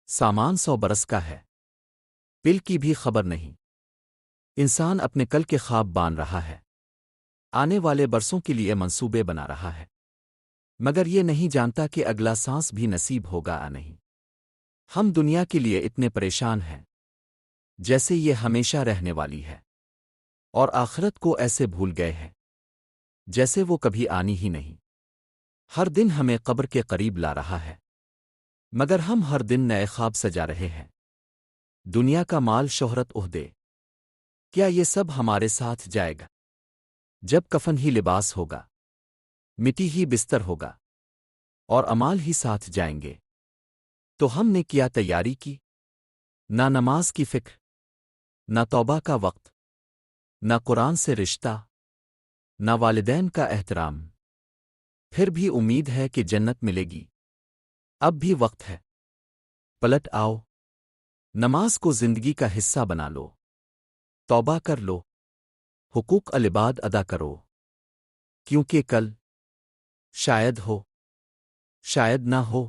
سامان 100 برس کا ہے، پل کی بھی خبر نہیں۔ انسان اپنے کل کے خواب بان رہا ہے، آنے والے برسوں کے لیے منصوبے بنا رہا ہے، مگر یہ نہیں جانتا کہ اگلا سانس بھی نصیب ہوگا یا نہیں۔ ہم دنیا کے لیے اتنے پریشان ہیں جیسے یہ ہمیشہ رہنے والی ہے، اور آخرت کو ایسے بھول گئے ہیں جیسے وہ کبھی آنی ہی نہیں۔ ہر دن ہمیں قبر کے قریب لا رہا ہے، مگر ہم ہر دن نئے خواب سجا رہے ہیں۔ دنیا کا مال، شہرت، عہدے، کیا یہ سب ہمارے ساتھ جائے گا؟ جب کفن ہی لباس ہوگا، مٹی ہی بستر ہوگا، اور امال ہی ساتھ جائیں گے، تو ہم نے کیا تیاری کی؟ نہ نماز کی فکر، نہ توبہ کا وقت، نہ قرآن سے رشتہ، نہ والدین کا احترام۔ پھر بھی امید ہے کہ جنت ملے گی، اب بھی وقت ہے۔ پلٹ آؤ، نماز کو زندگی کا حصہ بنا لو، توبہ کر لو، حقوق العباد ادا کرو، کیونکہ کل شاید ہو، شاید نہ ہو۔